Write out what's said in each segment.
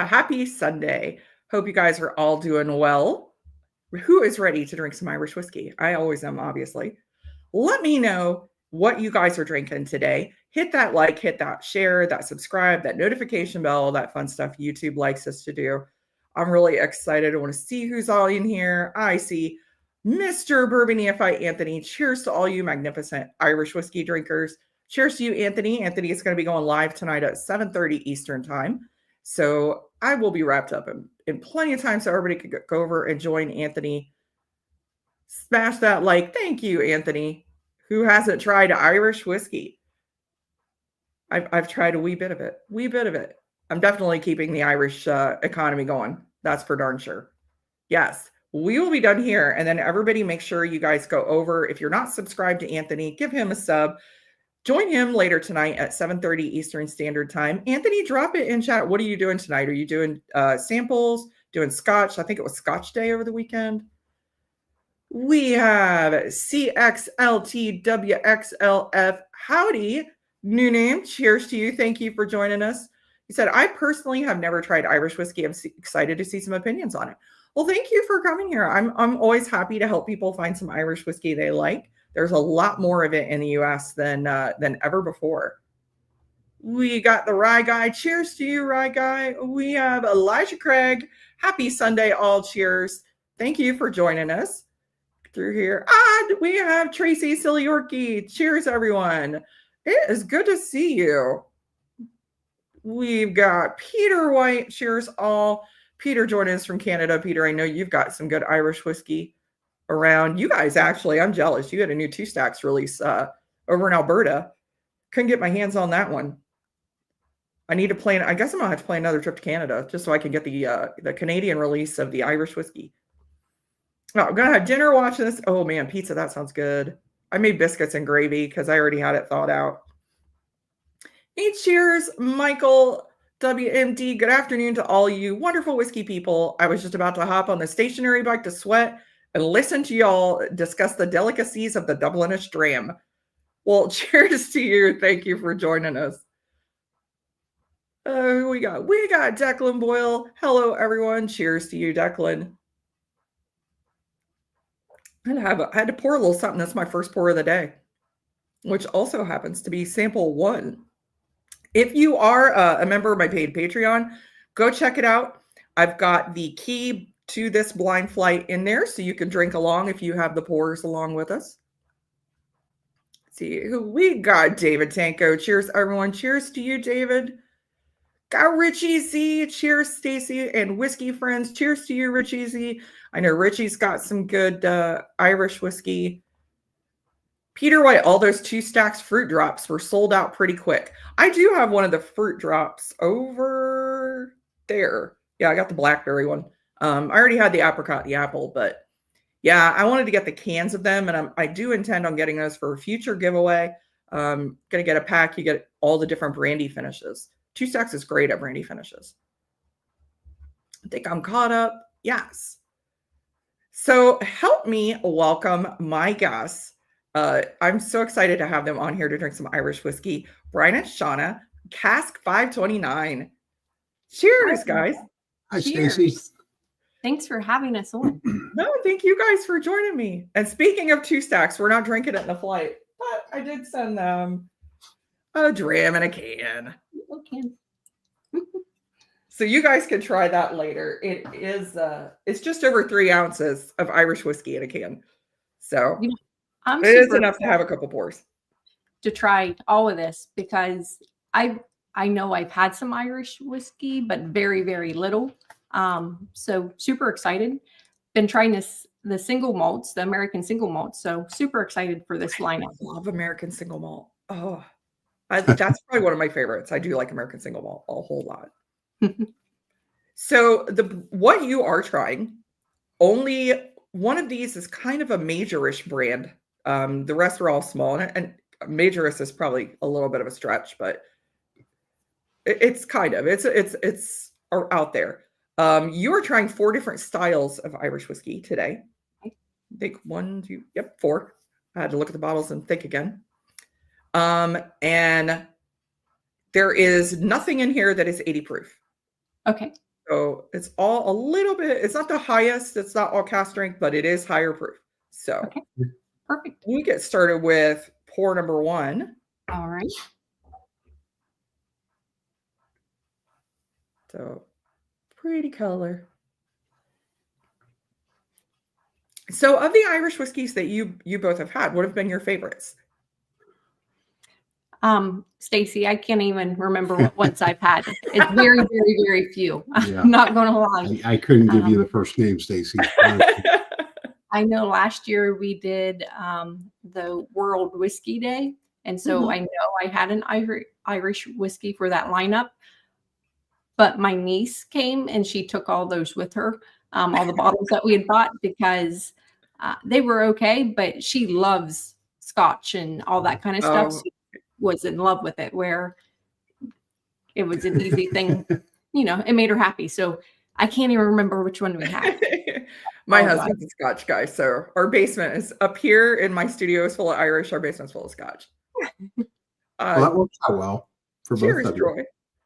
Happy Sunday. Hope you guys are all doing well. Who is ready to drink some Irish whiskey? I always am, obviously. Let me know what you guys are drinking today. Hit that like, hit that share, that subscribe, that notification bell, all that fun stuff YouTube likes us to do. I'm really excited. I want to see who's all in here. I see Mr. Bourbon EFI Anthony. Cheers to all you magnificent Irish whiskey drinkers. Cheers to you, Anthony. Anthony is going to be going live tonight at 7:30 Eastern time. So I will be wrapped up in plenty of time so everybody could go over and join Anthony. Smash that like. Thank you, Anthony. Who hasn't tried Irish whiskey? I've tried a wee bit of it. I'm definitely keeping the Irish economy going. That's for darn sure. Yes, we will be done here. And then everybody make sure you guys go over. If you're not subscribed to Anthony, give him a sub. Join him later tonight at 7:30 Eastern Standard Time. Anthony, drop it in chat. What are you doing tonight? Are you doing samples, doing scotch? I think it was Scotch Day over the weekend. We have CXLTWXLF. Howdy, new name. Cheers to you. Thank you for joining us. He said, I personally have never tried Irish whiskey. I'm excited to see some opinions on it. Well, thank you for coming here. I'm always happy to help people find some Irish whiskey they like. There's a lot more of it in the U.S. than ever before. We got the Rye Guy. Cheers to you, Rye Guy. We have Elijah Craig. Happy Sunday, all. Cheers. Thank you for joining us through here. We have Tracy Silly Yorkie. Cheers, everyone. It is good to see you. We've got Peter White. Cheers, all. Peter joining us from Canada. Peter, I know you've got some good Irish whiskey around. You guys, actually, I'm jealous. You had a new 2 Stacks release over in Alberta. Couldn't get my hands on that one. I need to play. I guess I'm gonna have to play another trip to Canada just so I can get the Canadian release of the Irish whiskey. Oh, I'm gonna have dinner watching this. Oh man, pizza, that sounds good. I made biscuits and gravy because I already had it thought out. Hey, cheers, Michael WMD. Good afternoon to all you wonderful whiskey people. I was just about to hop on the stationary bike to sweat and listen to y'all discuss the delicacies of the Dublinish dram. Well, cheers to you. Thank you for joining us. Who we got? We got Declan Boyle. Hello, everyone. Cheers to you, Declan. I had to pour a little something. That's my first pour of the day, which also happens to be sample 1. If you are a member of my paid Patreon, go check it out. I've got the key to this blind flight in there so you can drink along if you have the pours along with us. Let's see who we got. David Tanko. Cheers, everyone. Cheers to you, David. Got Richie Z. Cheers, Stacy and whiskey friends. Cheers to you, Richie Z. I know Richie's got some good Irish whiskey. Peter White, all those 2 Stacks fruit drops were sold out pretty quick. I do have one of the fruit drops over there. Yeah, I got the blackberry one. I already had the apricot, the apple, but yeah, I wanted to get the cans of them, and I do intend on getting those for a future giveaway. Gonna get a pack. You get all the different brandy finishes. 2 Stacks is great at brandy finishes. I think I'm caught up. Yes. So help me welcome my guests. I'm so excited to have them on here to drink some Irish whiskey. Brian and Shauna, Cask 529. Cheers, guys. Hi, Stacy. Thanks for having us on. No, thank you guys for joining me. And speaking of 2 Stacks, we're not drinking it in the flight, but I did send them a dram and a can. Okay. So you guys can try that later. It is it's just over 3 ounces of Irish whiskey in a can. So I'm it is enough to have a couple pours. To try all of this because I know I've had some Irish whiskey, but very, very little. So super excited. Been trying the single malts, the American single malts. So super excited for this lineup. I love American single malt. Oh, that's probably one of my favorites. I do like American single malt a whole lot. So what you are trying, only one of these is kind of a majorish brand. The rest are all small, and majorist is probably a little bit of a stretch, but it's kind of it's out there. You are trying 4 different styles of Irish whiskey today. I think 1, 2, 4. I had to look at the bottles and think again. And there is nothing in here that is 80 proof. Okay. So it's all a little bit, it's not the highest, it's not all cask strength, but it is higher proof. So Okay. Perfect. we get started with pour number 1. All right. So pretty color. So of the Irish whiskeys that you both have had, what have been your favorites? Stacy, I can't even remember what ones I've had. It's very, very, very few. Yeah. I'm not going to lie. I couldn't give you the first name, Stacy. I know last year we did the World Whiskey Day. And so I know I had an Irish whiskey for that lineup. But my niece came and she took all those with her, all the bottles that we had bought, because they were okay. But she loves Scotch and all that kind of stuff. So she was in love with it, where it was an easy thing. It made her happy. So I can't even remember which one we had. My husband's a Scotch guy, so our basement is up here in my studio is full of Irish. Our basement's full of Scotch. Well, that works out well for cheers, both of you. Troy.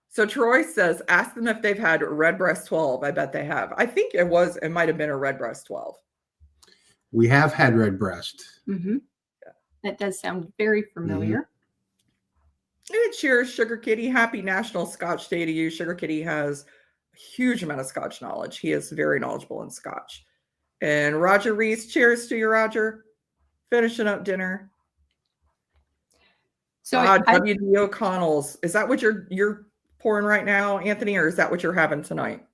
So Troy says, ask them if they've had Redbreast 12. I bet they have. I think it might have been a Redbreast 12. We have had Redbreast. Mm-hmm. Yeah. That does sound very familiar. And cheers, Sugar Kitty. Happy National Scotch Day to you. Sugar Kitty has a huge amount of Scotch knowledge. He is very knowledgeable in Scotch. And Roger Reese, cheers to you, Roger. Finishing up dinner. So W.D. O'Connell's. Is that what you're pouring right now, Anthony, or is that what you're having tonight?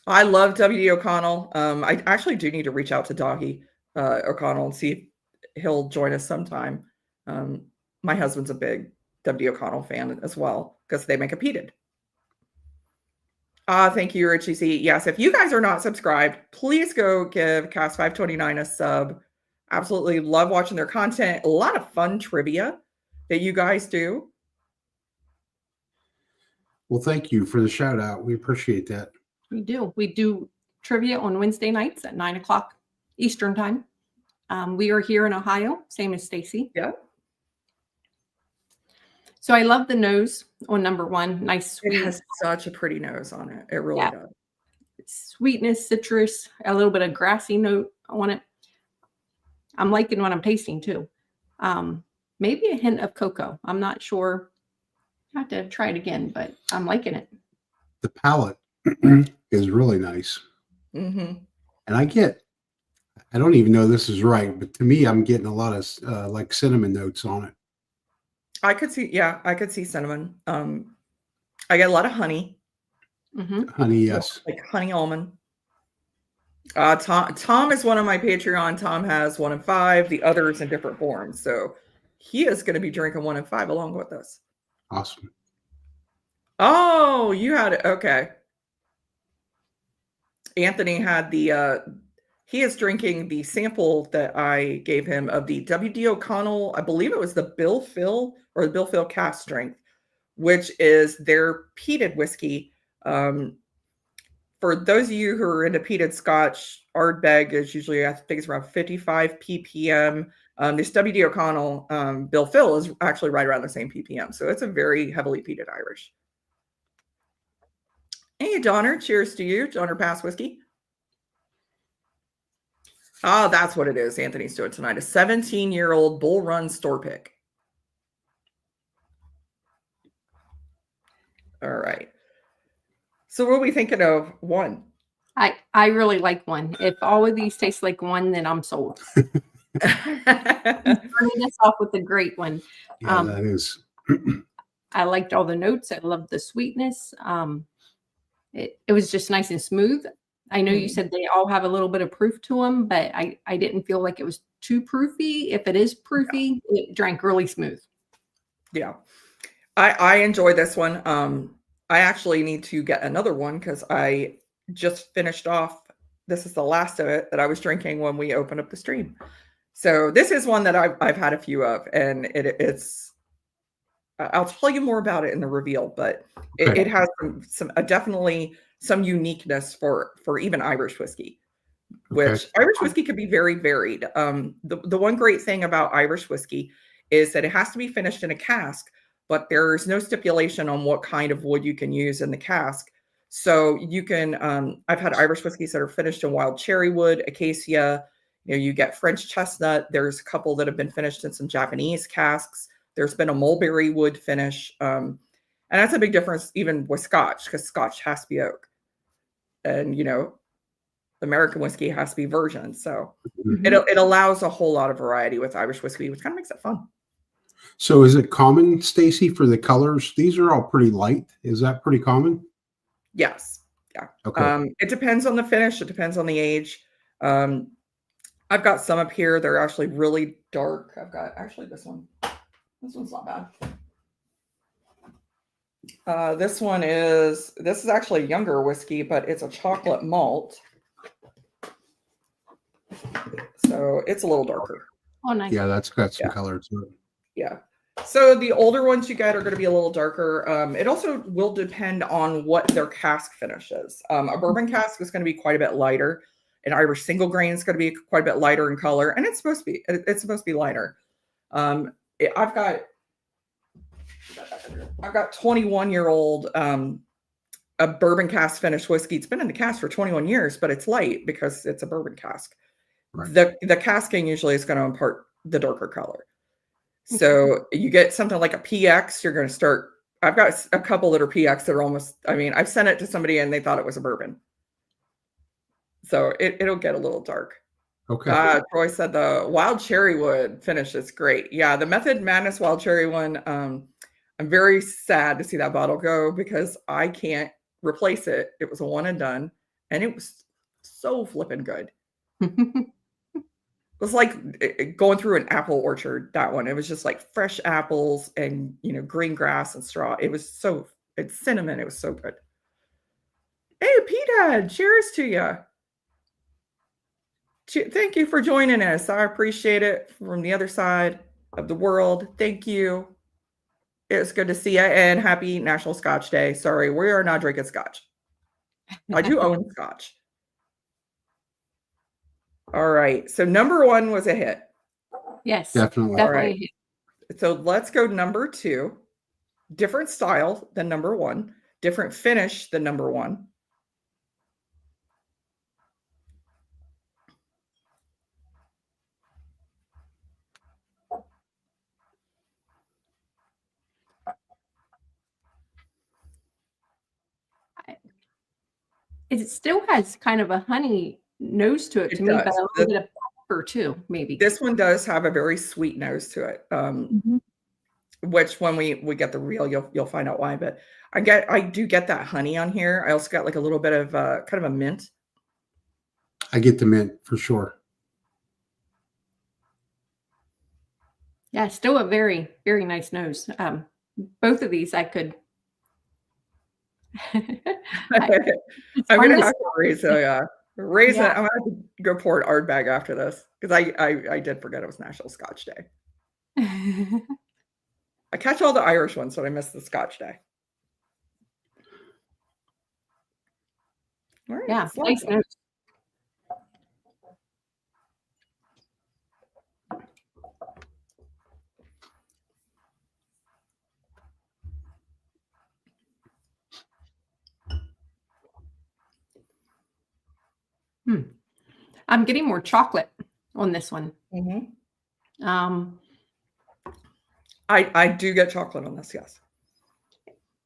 I love W.D. O'Connell. I actually do need to reach out to Dahi O'Connell and see if he'll join us sometime. My husband's a big W.D. O'Connell fan as well because they make a peated. Thank you, Richie C. Yes, if you guys are not subscribed, please go give Cask 529 a sub. Absolutely love watching their content. A lot of fun trivia that you guys do. Well, thank you for the shout out. We appreciate that. We do. We do trivia on Wednesday nights at 9:00 Eastern time. We are here in Ohio, same as Stacy. Yeah. So I love the nose on number 1. Nice, sweet. It has such a pretty nose on it. It really does. Sweetness, citrus, a little bit of grassy note on it. I'm liking what I'm tasting too. Maybe a hint of cocoa. I'm not sure. I have to try it again, but I'm liking it. The palate is really nice. Mm-hmm. And I don't even know this is right, but to me, I'm getting a lot of like cinnamon notes on it. I could see cinnamon. I get a lot of honey. Mm-hmm. Honey, yes. Like honey almond. Tom is one of my Patreon. Tom has 1 and 5, the others in different forms. So he is going to be drinking 1 and 5 along with us. Awesome. Oh, you had it. Okay. Anthony had he is drinking the sample that I gave him of the W.D. O'Connell. I believe it was the Bill Phil Cask Strength, which is their peated whiskey. For those of you who are into peated Scotch, Ardbeg is usually, I think it's around 55 ppm. This W.D. O'Connell Bill Phil is actually right around the same ppm. So it's a very heavily peated Irish. Hey, Donner, cheers to you. Donner Pass Whiskey. Oh, that's what it is. Anthony's doing tonight. A 17-year-old Bull Run store pick. All right. So what are we thinking of 1? I really like 1. If all of these taste like 1, then I'm sold. Starting us off with a great one. Yeah, that is. I liked all the notes. I loved the sweetness. It was just nice and smooth. I know you said they all have a little bit of proof to them, but I didn't feel like it was too proofy. If it is proofy, it drank really smooth. Yeah. I enjoy this one. I actually need to get another one because I just finished off. This is the last of it that I was drinking when we opened up the stream. So this is one that I've had a few of, and it's. I'll tell you more about it in the reveal, but it has definitely some uniqueness for even Irish whiskey, which Irish whiskey could be very varied. The one great thing about Irish whiskey is that it has to be finished in a cask, but there's no stipulation on what kind of wood you can use in the cask. So you can, I've had Irish whiskeys that are finished in wild cherry wood, acacia. You get French chestnut. There's a couple that have been finished in some Japanese casks. There's been a mulberry wood finish. And that's a big difference even with Scotch, because Scotch has to be oak. And, American whiskey has to be virgin. So it allows a whole lot of variety with Irish whiskey, which kind of makes it fun. So is it common, Stacy, for the colors? These are all pretty light. Is that pretty common? Yes. Yeah. Okay. It depends on the finish. It depends on the age. I've got some up here. They're actually really dark. I've got actually this one. This one's not bad. This is actually a younger whiskey, but it's a chocolate malt. So it's a little darker. Oh, nice. Yeah, that's got some color to it. Yeah. So the older ones you get are going to be a little darker. It also will depend on what their cask finish is. A bourbon cask is going to be quite a bit lighter. An Irish single grain is going to be quite a bit lighter in color, and it's supposed to be lighter. I've got 21-year-old a bourbon cask finished whiskey. It's been in the cask for 21 years, but it's light because it's a bourbon cask. Right. The casking usually is going to impart the darker color. So you get something like a PX, you're going to start. I've got a couple that are PX that are almost, I've sent it to somebody and they thought it was a bourbon. So it'll get a little dark. Okay. Troy said the wild cherry wood finish is great. Yeah, the Method Madness wild cherry one. I'm very sad to see that bottle go because I can't replace it. It was a one and done, and it was so flippin' good. It was like going through an apple orchard, that one. It was just like fresh apples and, green grass and straw. It's cinnamon. It was so good. Hey, P-Dad, cheers to you. Thank you for joining us. I appreciate it from the other side of the world. Thank you. It's good to see you, and happy National Scotch Day. Sorry, we are not drinking scotch. I do own scotch. All right. So number 1 was a hit. Yes. Definitely. All right. So let's go number 2. Different style than number 1. Different finish than number 1. It still has kind of a honey nose to it to me, but a little bit of pepper too, maybe. This one does have a very sweet nose to it, which when we get the real, you'll find out why. But I do get that honey on here. I also got like a little bit of kind of a mint. I get the mint for sure. Yeah, still a very, very nice nose. Both of these I could. I'm gonna have to raise I'm gonna have to go pour an art bag after this because I did forget it was National Scotch Day. I catch all the Irish ones, but I missed the Scotch Day. All right, yeah, nice nose. I'm getting more chocolate on this one. I do get chocolate on this, yes.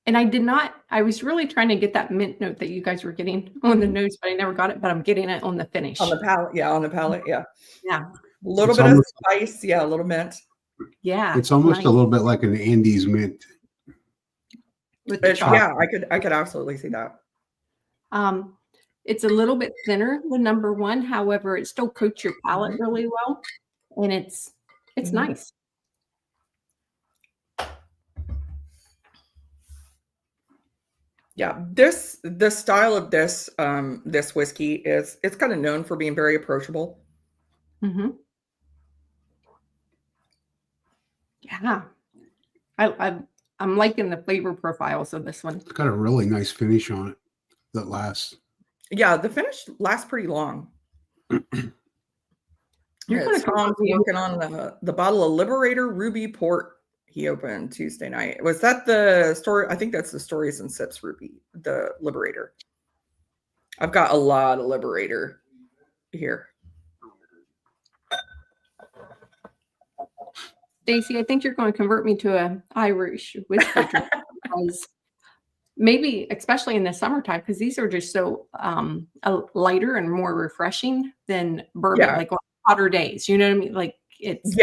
And I was really trying to get that mint note that you guys were getting on the nose, but I never got it, but I'm getting it on the finish. On the palate, yeah. Yeah. A little bit of spice, a little mint. Yeah. It's almost a little bit like an Andes mint. Yeah, I could absolutely see that. It's a little bit thinner than number 1. However, it still coats your palate really well. And it's nice. Yeah, the style of this whiskey it's kind of known for being very approachable. Yeah, I'm liking the flavor profiles of this one. It's got a really nice finish on it that lasts. Yeah, the finish lasts pretty long. Tom's working on the bottle of Liberator Ruby Port he opened Tuesday night. Was that the story? I think that's the Stories and Sips Ruby, the Liberator. I've got a lot of Liberator here. Stacy, I think you're going to convert me to an Irish whiskey drink because maybe, especially in the summertime, because these are just so lighter and more refreshing than bourbon, like on hotter days. You know what I mean? Like it's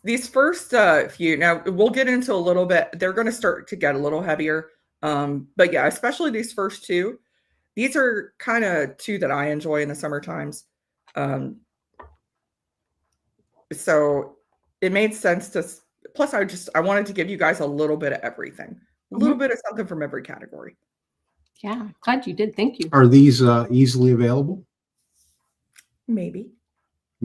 these first few. Now we'll get into a little bit. They're going to start to get a little heavier, but yeah, especially these first two. These are kind of two that I enjoy in the summer times. So it made sense to, plus I wanted to give you guys a little bit of everything, a little bit of something from every category. Yeah, glad you did. Thank you. Are these easily available? Maybe.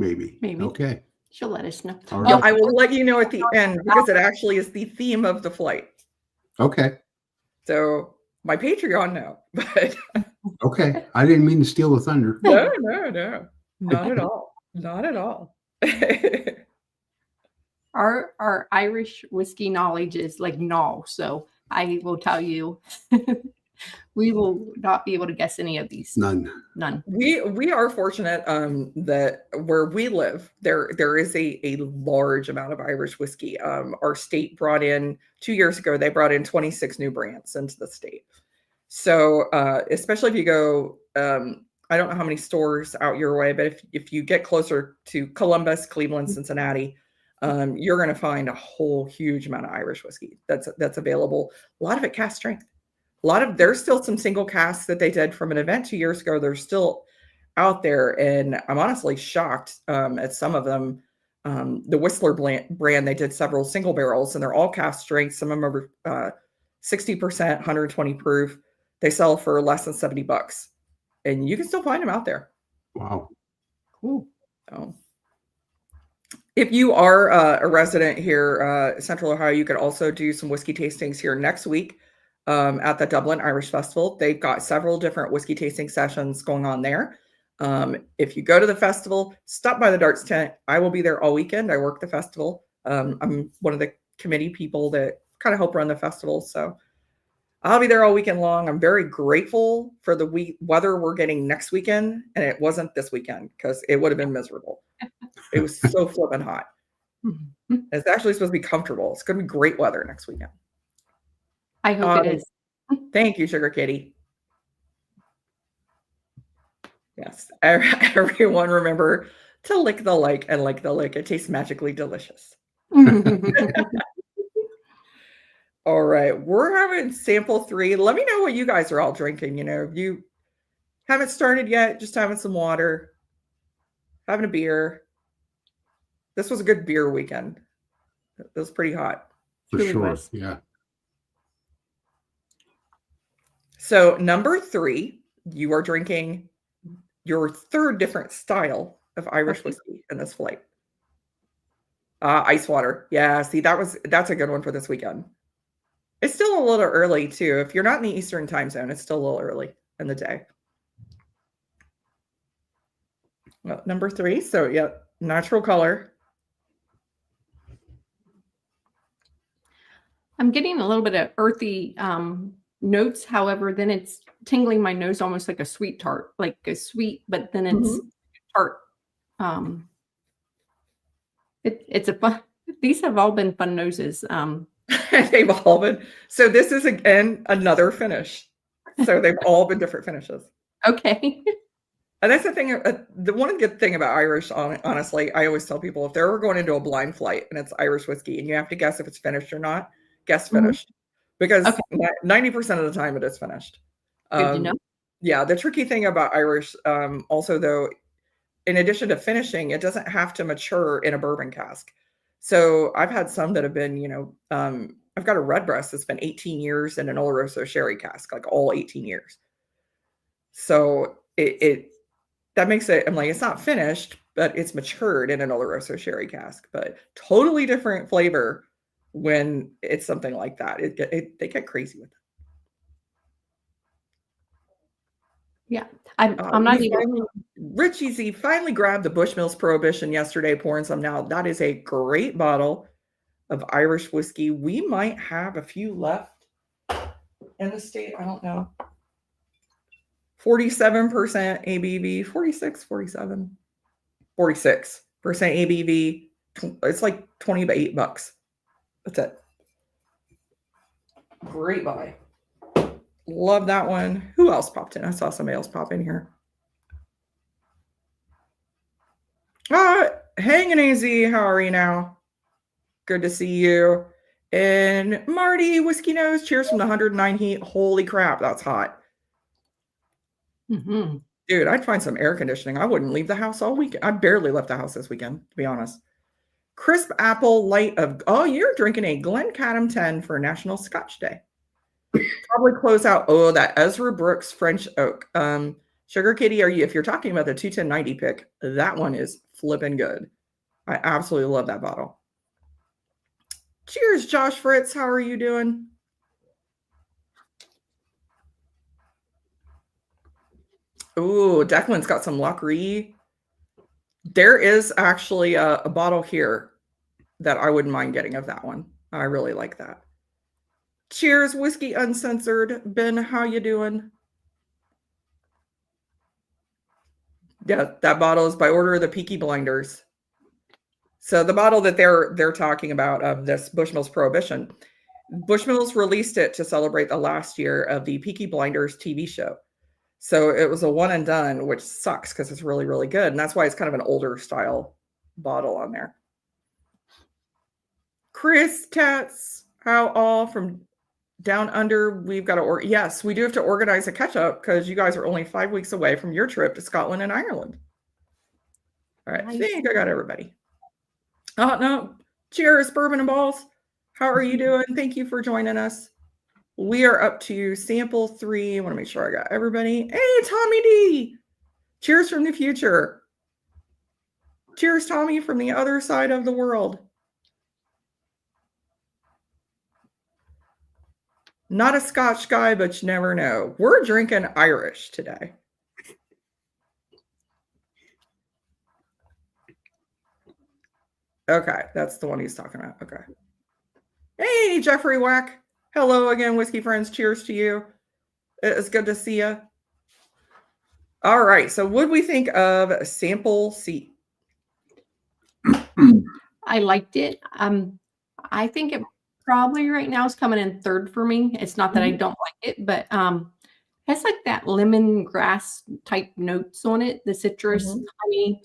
Okay. She'll let us know. All right. I will let you know at the end because it actually is the theme of the flight. Okay. So my Patreon now, but okay. I didn't mean to steal the thunder. No, not at all. Not at all. Our Irish whiskey knowledge is like null, so I will tell you, we will not be able to guess any of these. None. We are fortunate that where we live, there is a large amount of Irish whiskey. Our state brought in 2 years ago. They brought in 26 new brands into the state. So especially if you go, I don't know how many stores out your way, but if you get closer to Columbus, Cleveland, Cincinnati, you're going to find a whole huge amount of Irish whiskey that's available. A lot of it cask strength. There's still some single casks that they did from an event 2 years ago. They're still out there, and I'm honestly shocked at some of them. The Whistler brand, they did several single barrels, and they're all cask strength. Some of them are 60%, 120 proof. They sell for less than $70, and you can still find them out there. Wow. Cool. So, if you are a resident here, Central Ohio, you could also do some whiskey tastings here next week at the Dublin Irish Festival. They've got several different whiskey tasting sessions going on there. If you go to the festival, stop by the darts tent. I will be there all weekend. I work the festival. I'm one of the committee people that kind of help run the festival. So I'll be there all weekend long. I'm very grateful for the weather we're getting next weekend. And it wasn't this weekend because it would have been miserable. It was so flipping hot. It's actually supposed to be comfortable. It's going to be great weather next weekend. I hope it is. Thank you, Sugar Kitty. Yes. Everyone remember to lick the like and like the lick. It tastes magically delicious. All right. We're having sample 3. Let me know what you guys are all drinking. If you haven't started yet, just having some water, having a beer. This was a good beer weekend. It was pretty hot. For sure. Yeah. So number 3, you are drinking your third different style of Irish whiskey in this flight. Ice water. Yeah, see, that's a good one for this weekend. It's still a little early too. If you're not in the Eastern time zone, it's still a little early in the day. Well, number 3. So yeah, natural color. I'm getting a little bit of earthy notes. However, then it's tingling my nose almost like a sweet tart, like a sweet, but then it's tart. It's a fun. These have all been fun noses. They've all been. So this is again another finish. So they've all been different finishes. Okay. And that's the thing. The one good thing about Irish, honestly, I always tell people if they're ever going into a blind flight and it's Irish whiskey and you have to guess if it's finished or not, guess finished. Because 90% of the time it is finished. Good to know. Yeah, the tricky thing about Irish, also though, in addition to finishing, it doesn't have to mature in a bourbon cask. So I've had some that have been, I've got a Redbreast that's been 18 years in an Oloroso sherry cask, like all 18 years. So that makes it, I'm like, it's not finished, but it's matured in an Oloroso sherry cask, but totally different flavor when it's something like that. They get crazy with it. Yeah, I'm not even. Richie Z finally grabbed the Bushmills Prohibition yesterday, pouring some now. That is a great bottle. of Irish whiskey. We might have a few left in the state. I don't know. 47% ABV, 46, 47, 46% ABV. It's like $28. That's it. Great buy. Love that one. Who else popped in? I saw somebody else pop in here. Hanging AZ, how are you now? Good to see you. And Marty, Whiskey Nose, cheers from the 109 heat. Holy crap, that's hot. Mm-hmm. Dude, I'd find some air conditioning. I wouldn't leave the house all weekend. I barely left the house this weekend, to be honest. Crisp apple light of, oh, you're drinking a Glencaddam 10 for National Scotch Day. Probably close out, oh, that Ezra Brooks French Oak. Sugar Kitty, if you're talking about the 21090 pick, that one is flipping good. I absolutely love that bottle. Cheers, Josh Fritz. How are you doing? Ooh, Declan's got some Lockery. There is actually a bottle here that I wouldn't mind getting of that one. I really like that. Cheers, Whiskey Uncensored. Ben, how you doing? Yeah, that bottle is by order of the Peaky Blinders. So the bottle that they're talking about of this Bushmills Prohibition, Bushmills released it to celebrate the last year of the Peaky Blinders TV show. So it was a one and done, which sucks because it's really, really good. And that's why it's kind of an older style bottle on there. Chris Tats, how all from down under, we've got to, yes, we do have to organize a catch up because you guys are only 5 weeks away from your trip to Scotland and Ireland. All right, nice. I think I got everybody. Oh, no. Cheers, Bourbon and Balls. How are you doing? Thank you for joining us. We are up to sample 3. I want to make sure I got everybody. Hey, Tommy D. Cheers from the future. Cheers, Tommy, from the other side of the world. Not a Scotch guy, but you never know. We're drinking Irish today. Okay, that's the one he's talking about. Okay. Hey, Jeffrey Wack. Hello again, whiskey friends. Cheers to you. It's good to see you. All right. So what do we think of sample C? I liked it. I think it probably right now is coming in third for me. It's not that I don't like it, but it has like that lemongrass type notes on it, the citrus, honey,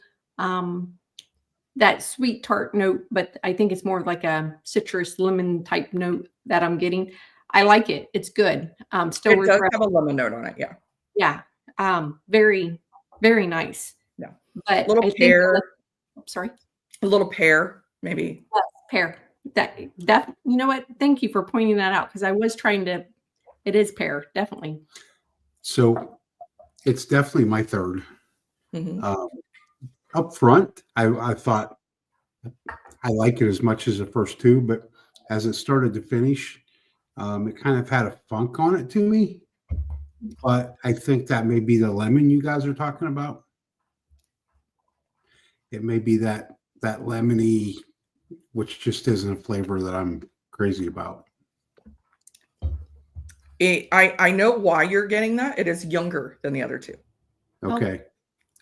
that sweet tart note, but I think it's more like a citrus lemon type note that I'm getting. I like it. It's good. Still it does have a lemon note on it. Yeah. Yeah. Very, very nice. Yeah. But a little pear. Sorry. A little pear, maybe. Pear. That you know what? Thank you for pointing that out because I was trying to. It is pear, definitely. So it's definitely my third. Up front, I thought I like it as much as the first two, but as it started to finish, it kind of had a funk on it to me. But I think that may be the lemon you guys are talking about. It may be that lemony, which just isn't a flavor that I'm crazy about. I know why you're getting that. It is younger than the other two. Okay.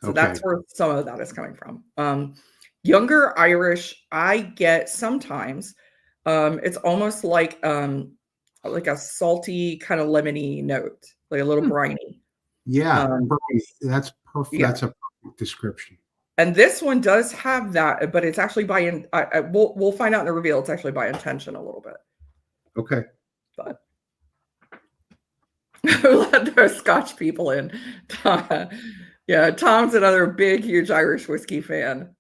So that's where some of that is coming from. Younger Irish, I get sometimes. It's almost like a salty kind of lemony note, like a little briny. Yeah, that's perfect. Yeah. That's a perfect description. And this one does have that, but it's actually by we'll find out in the reveal. It's actually by intention a little bit. Okay. But who let those Scotch people in? Yeah, Tom's another big, huge Irish whiskey fan.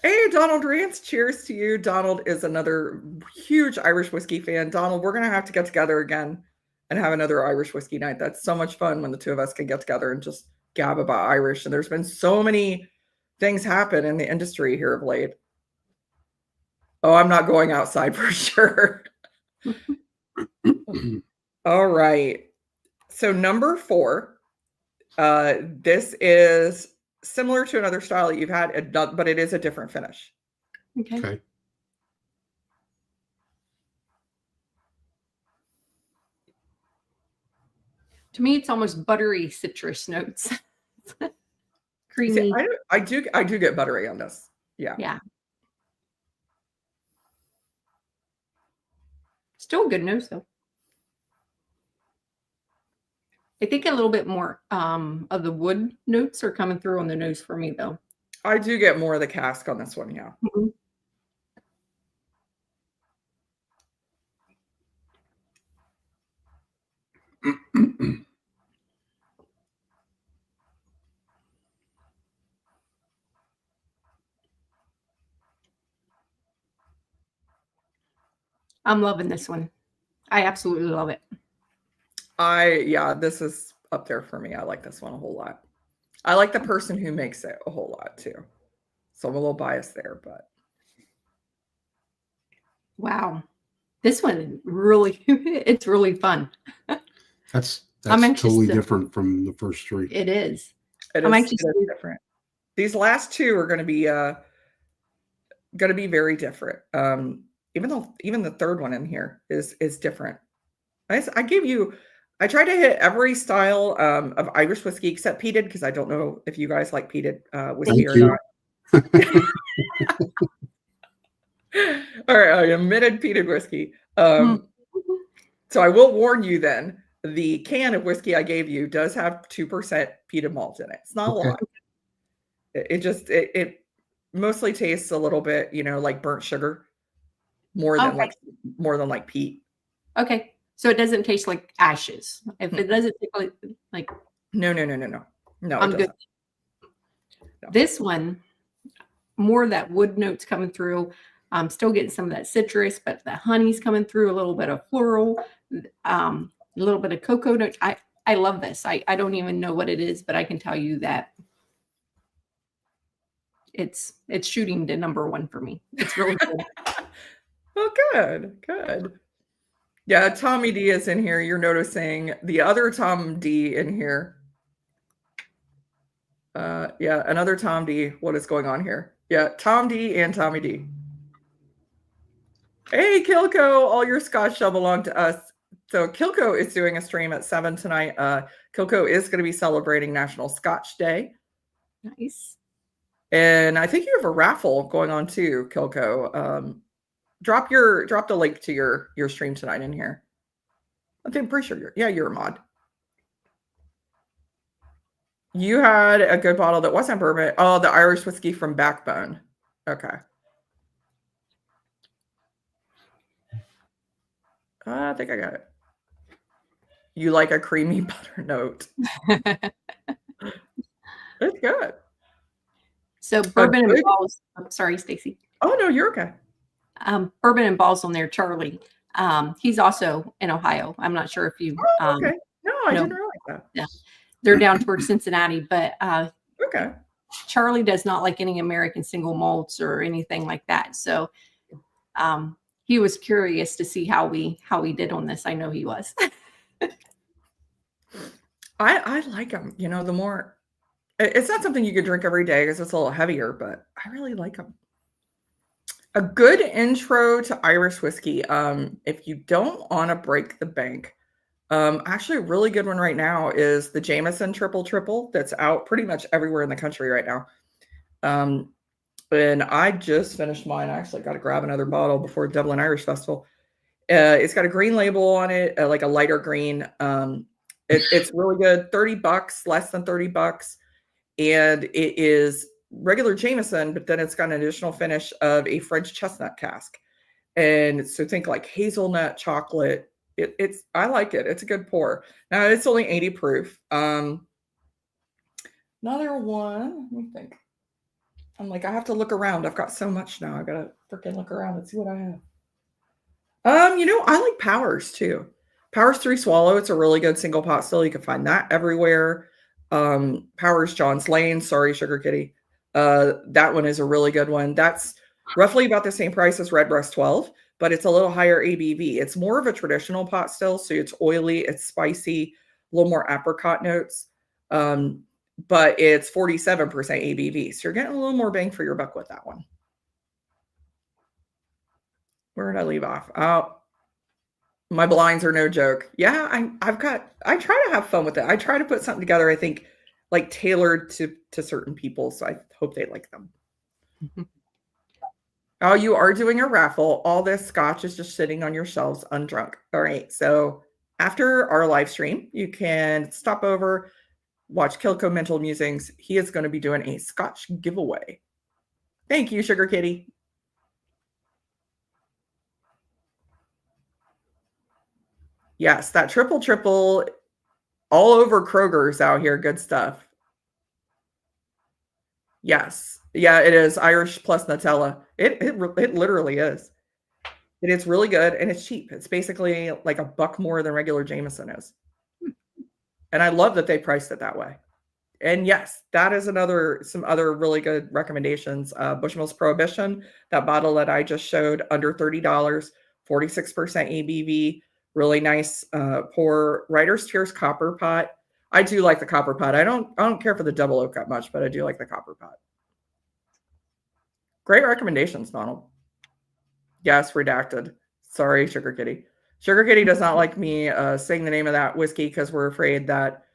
Hey, Donald Rance, cheers to you. Donald is another huge Irish whiskey fan. Donald, we're going to have to get together again and have another Irish whiskey night. That's so much fun when the two of us can get together and just gab about Irish. And there's been so many things happen in the industry here of late. Oh, I'm not going outside for sure. All right. So number 4, this is similar to another style that you've had, but it is a different finish. Okay. Okay. To me, it's almost buttery citrus notes. See, Creamy. I do get buttery on this. Yeah. Yeah. Still a good nose though. I think a little bit more of the wood notes are coming through on the nose for me though. I do get more of the cask on this one. Yeah. Mhm. I'm loving this one. I absolutely love it. Yeah, this is up there for me. I like this one a whole lot. I like the person who makes it a whole lot too. So I'm a little biased there, but Wow. This one really, it's really fun. That's I'm anxious totally to- different from the first three. It is. it I'm is anxious to- different. These last two are going to be very different. Even though even the third one in here is different. I tried to hit every style of Irish whiskey except peated because I don't know if you guys like peated whiskey Thank or you. not. All right, I omitted peated whiskey. So I will warn you then, the can of whiskey I gave you does have 2% peated malt in it. It's not a Okay. lot. It mostly tastes a little bit, like burnt sugar more than Okay. like peat. Okay. So it doesn't taste like ashes. If it doesn't taste like No. No, I'm it good. doesn't. No. This one, more of that wood notes coming through. I'm still getting some of that citrus, but the honey's coming through, a little bit of floral, a little bit of cocoa notes. I love this. I don't even know what it is, but I can tell you that it's shooting to number one for me. It's really good. Oh, good. Yeah, Tommy D is in here. You're noticing the other Tom D in here. Yeah, another Tom D. What is going on here? Yeah, Tom D and Tommy D. Hey, Kilco, all your scotch shall belong to us. So Kilco is doing a stream at 7 tonight. Kilco is going to be celebrating National Scotch Day. Nice. And I think you have a raffle going on too, Kilco. Drop the link to your stream tonight in here. I'm pretty sure you're a mod. You had a good bottle that wasn't bourbon. Oh, the Irish whiskey from Backbone. Okay. I think I got it. You like a creamy butter note. It's good. So bourbon and balls. Oh, sorry, Stacy. Oh no, you're okay. Bourbon and balls on there, Charlie. He's also in Ohio. I'm not sure if you. Oh, okay. No, I didn't realize that. Yeah, they're down towards Cincinnati, but Okay. Charlie does not like any American single malts or anything like that. So he was curious to see how we did on this. I know he was. I like them. The more it's not something you could drink every day because it's a little heavier, but I really like them. A good intro to Irish whiskey. If you don't want to break the bank, actually a really good one right now is the Jameson Triple that's out pretty much everywhere in the country right now. And I just finished mine. I actually got to grab another bottle before Dublin Irish Festival. It's got a green label on it, like a lighter green. It's really good. $30, less than $30. And it is regular Jameson, but then it's got an additional finish of a French chestnut cask. And so think like hazelnut chocolate. I like it. It's a good pour. Now it's only 80 proof. Another one. Let me think. I'm like, I have to look around. I've got so much now. I gotta freaking look around and see what I have. I like Powers too. Powers 3 Swallow. It's a really good single pot still. You can find that everywhere. Powers John's Lane. Sorry, Sugar Kitty. That one is a really good one. That's roughly about the same price as Redbreast 12, but it's a little higher ABV. It's more of a traditional pot still, so it's oily, it's spicy, a little more apricot notes. But it's 47% ABV, so you're getting a little more bang for your buck with that one. Where did I leave off? Oh, my blinds are no joke. Yeah, I try to have fun with it. I try to put something together, I think, like tailored to certain people. So I hope they like them. Oh, you are doing a raffle. All this scotch is just sitting on your shelves undrunk. All right. So after our live stream, you can stop over, watch Kilco Mental Musings. He is going to be doing a scotch giveaway. Thank you, Sugar Kitty. Yes, that triple all over Kroger's out here. Good stuff. Yes. Yeah, it is Irish plus Nutella. It literally is. It is really good and it's cheap. It's basically like $1 more than regular Jameson is. And I love that they priced it that way. And yes, that is some other really good recommendations. Bushmills Prohibition, that bottle that I just showed, under $30, 46% ABV, really nice pour. Writer's Tears Copper Pot. I do like the copper pot. I don't care for the double oak that much, but I do like the copper pot. Great recommendations, Donald. Yes, redacted. Sorry, Sugar Kitty. Sugar Kitty does not like me saying the name of that whiskey because we're afraid that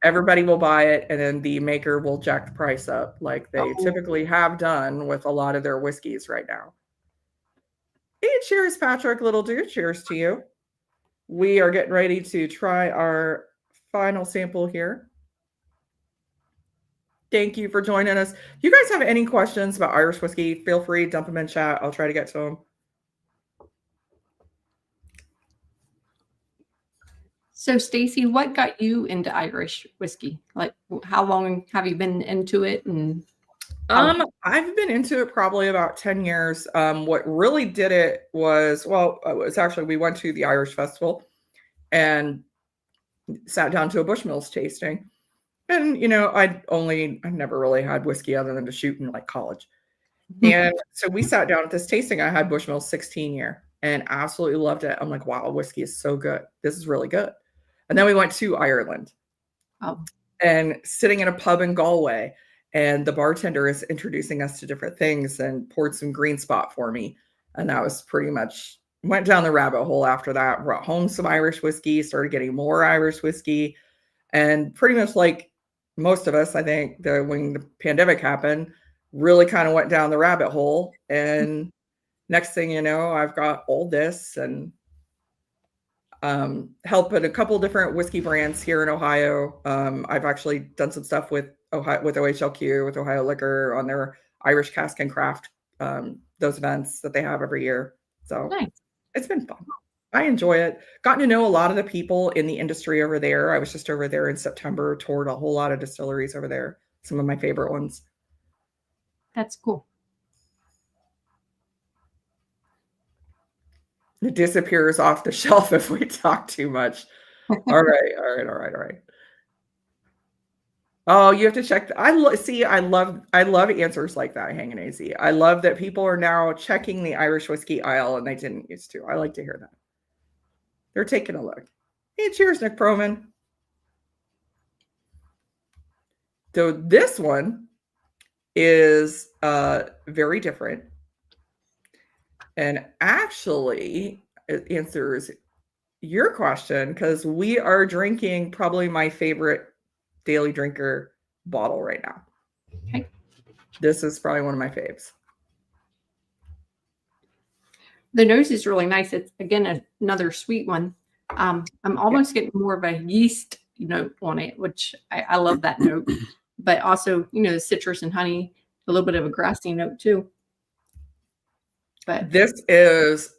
everybody will buy it and then the maker will jack the price up like they typically have done with a lot of their whiskeys right now. Hey, cheers, Patrick, little dude. Cheers to you. We are getting ready to try our final sample here. Thank you for joining us. If you guys have any questions about Irish whiskey, feel free, dump them in chat. I'll try to get to them. So, Stacy, what got you into Irish whiskey? Like, how long have you been into it? And I've been into it probably about 10 years. What really did it was, we went to the Irish Festival and sat down to a Bushmills tasting. And, I never really had whiskey other than to shoot in like college. And so we sat down at this tasting. I had Bushmills 16 year and absolutely loved it. I'm like, wow, whiskey is so good. This is really good. And then we went to Ireland and sitting in a pub in Galway, and the bartender is introducing us to different things and poured some green spot for me. And that was pretty much, went down the rabbit hole after that, brought home some Irish whiskey, started getting more Irish whiskey. And pretty much like most of us, I think, when the pandemic happened, really kind of went down the rabbit hole. And next thing you know, I've got all this and help at a couple different whiskey brands here in Ohio. I've actually done some stuff with OHLQ, with Ohio Liquor on their Irish Cask and Craft, those events that they have every year. So nice. It's been fun. I enjoy it. Gotten to know a lot of the people in the industry over there. I was just over there in September, toured a whole lot of distilleries over there. Some of my favorite ones. That's cool. It disappears off the shelf if we talk too much. All right. Oh, you have to check. I love answers like that, Hanging AZ. I love that people are now checking the Irish whiskey aisle and they didn't used to. I like to hear that. They're taking a look. Hey, cheers, Nick Proman. So this one is very different. And actually, it answers your question because we are drinking probably my favorite daily drinker bottle right now. Okay. This is probably one of my faves. The nose is really nice. It's, again, another sweet one. I'm almost getting more of a yeast note on it, which I love that note. But also, the citrus and honey, a little bit of a grassy note too. But this is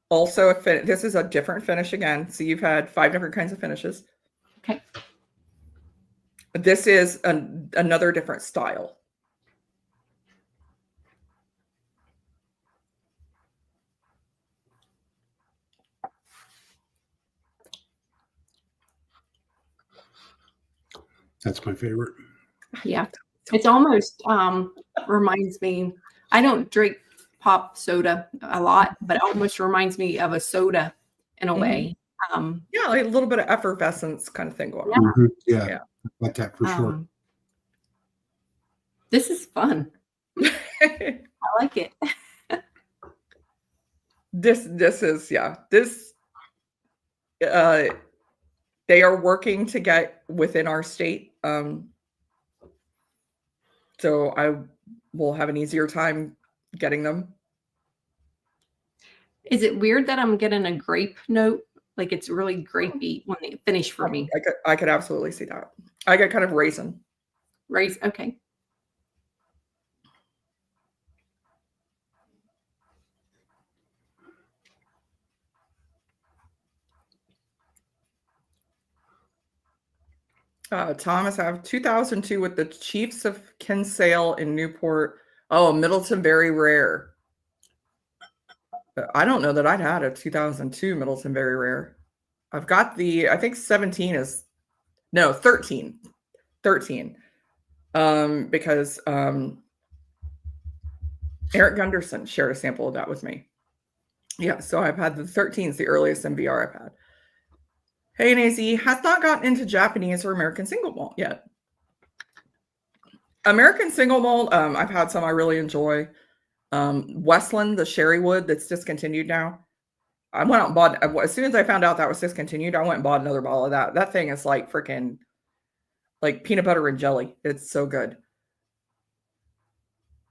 also this is a different finish again. So you've had 5 different kinds of finishes. Okay. This is another different style. That's my favorite. Yeah. It's almost reminds me, I don't drink pop soda a lot, but it almost reminds me of a soda in a way. Yeah, like a little bit of effervescence kind of thing going on. on. Yeah, like that for sure. This is fun. I like it. This is this they are working to get within our state. So I will have an easier time getting them. Is it weird that I'm getting a grape note? Like it's really grapey when they finish for me. I could absolutely see that. I get kind of raisin. Right? Okay. Thomas, I have 2002 with the Chiefs of Kinsale in Newport. Oh, Middleton Very Rare. I don't know that I'd had a 2002 Middleton Very Rare. I've got I think 17 is, no, 13. 13. Because Eric Gunderson shared a sample of that with me. Yeah, so I've had the 13 is the earliest MVR I've had. Hey, Nazy, has not gotten into Japanese or American single malt yet. American single malt, I've had some I really enjoy. Westland, the Sherrywood that's discontinued now. I went out and bought, as soon as I found out that was discontinued, I went and bought another bottle of that. That thing is like freaking like peanut butter and jelly. It's so good.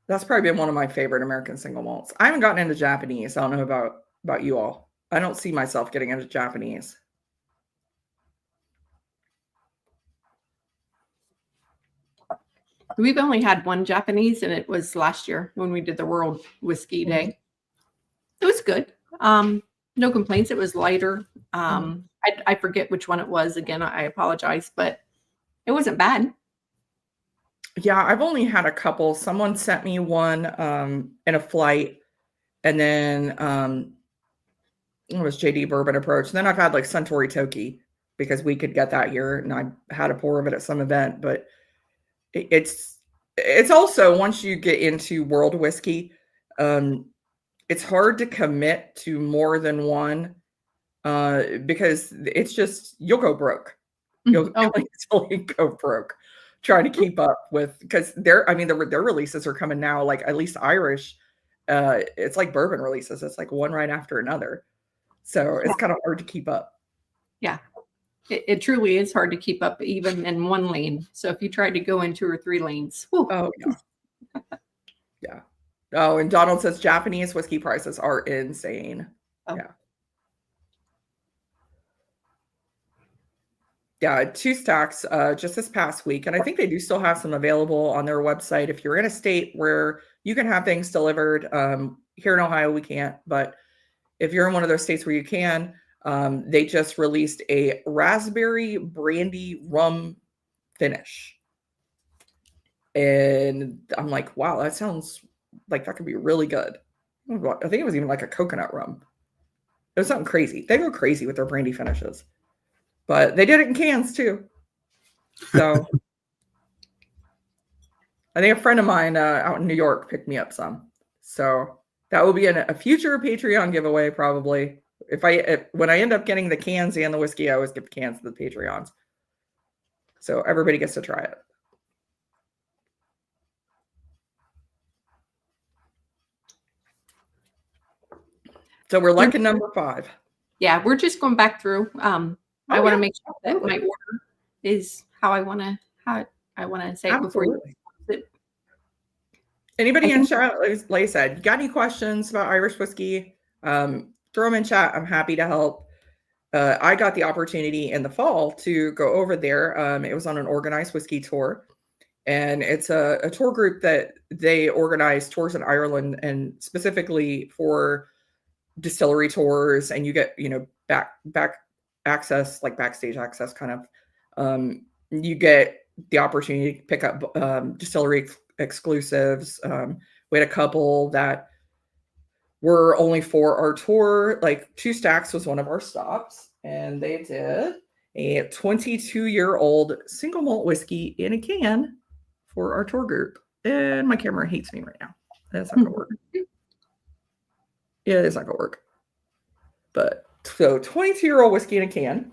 That's probably been one of my favorite American single malts. I haven't gotten into Japanese. I don't know about you all. I don't see myself getting into Japanese. We've only had one Japanese, and it was last year when we did the World Whiskey Day. It was good. No complaints. It was lighter. I forget which one it was. Again, I apologize, but it wasn't bad. Yeah, I've only had a couple. Someone sent me one in a flight, and then it was JD Bourbon Approach. And then I've had like Suntory Toki because we could get that here, and I had a pour of it at some event. But it's also, once you get into world whiskey, it's hard to commit to more than one because it's just, you'll go broke. You'll easily go broke trying to keep up with, because their releases are coming now, like at least Irish, it's like bourbon releases. It's like one right after another. So it's kind of hard to keep up. Yeah. It truly is hard to keep up even in one lane. So if you try to go in 2 or 3 lanes. Whew. Oh, yeah. Yeah. Oh, and Donald says Japanese whiskey prices are insane. Oh. Yeah. Yeah, 2 stacks just this past week. And I think they do still have some available on their website. If you're in a state where you can have things delivered, here in Ohio, we can't. But if you're in one of those states where you can, they just released a raspberry brandy rum finish. And I'm like, wow, that sounds like that could be really good. I think it was even like a coconut rum. It was something crazy. They go crazy with their brandy finishes. But they did it in cans too. So I think a friend of mine out in New York picked me up some. So that will be a future Patreon giveaway probably. When I end up getting the cans and the whiskey, I always give the cans to the Patreons. So everybody gets to try it. So we're liking number 5. Yeah, we're just going back through. I want to make sure that my order is how I want to say it before you. Anybody in chat, like I said, you got any questions about Irish whiskey? Throw them in chat. I'm happy to help. I got the opportunity in the fall to go over there. It was on an organized whiskey tour, and it's a tour group that they organize tours in Ireland, and specifically for distillery tours, and you get back access, like backstage access kind of. You get the opportunity to pick up distillery exclusives. We had a couple that were only for our tour. Like 2 Stacks was one of our stops, and they did a 22-year-old single malt whiskey in a can for our tour group. And my camera hates me right now. That's not gonna work. Yeah, it's not gonna work. But so 22-year-old whiskey in a can.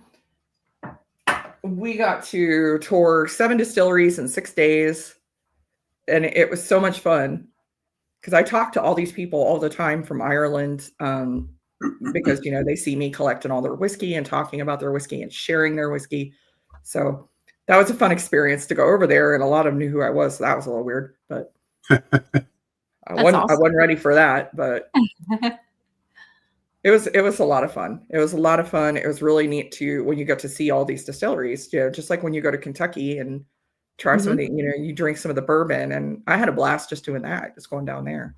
We got to tour 7 distilleries in 6 days. And it was so much fun because I talk to all these people all the time from Ireland. because, they see me collecting all their whiskey and talking about their whiskey and sharing their whiskey. So that was a fun experience to go over there. And a lot of them knew who I was. So that was a little weird, but I wasn't ready for that, but it was a lot of fun. It was a lot of fun. It was really neat when you get to see all these distilleries, just like when you go to Kentucky and try some of the, you drink some of the bourbon, and I had a blast just doing that, just going down there.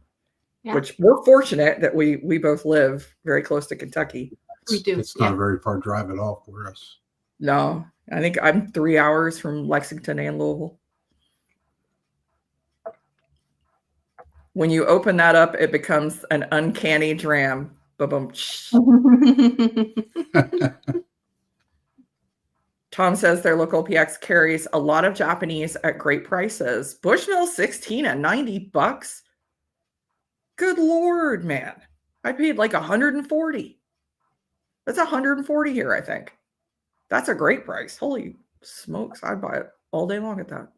Yeah. Which we're fortunate that we both live very close to Kentucky. We do. It's not a very far drive at all for us. No, I think I'm 3 hours from Lexington and Louisville. When you open that up, it becomes an uncanny dram. Boom. Tom says their local PX carries a lot of Japanese at great prices. Bushmill 16 at $90. Good Lord, man. I paid like 140. That's 140 here, I think. That's a great price. Holy smokes. I'd buy it all day long at that.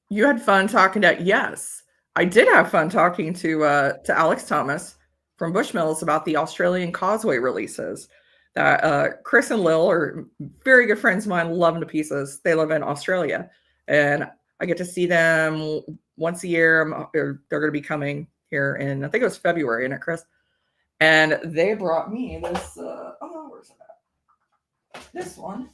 You had fun talking to, yes, I did have fun talking to Alex Thomas from Bushmills about the Australian Causeway releases that Chris and Lil are very good friends of mine, love them to pieces. They live in Australia, and I get to see them once a year. They're going to be coming here in, I think it was February, isn't it, Chris? And they brought me this, where's it at? This one.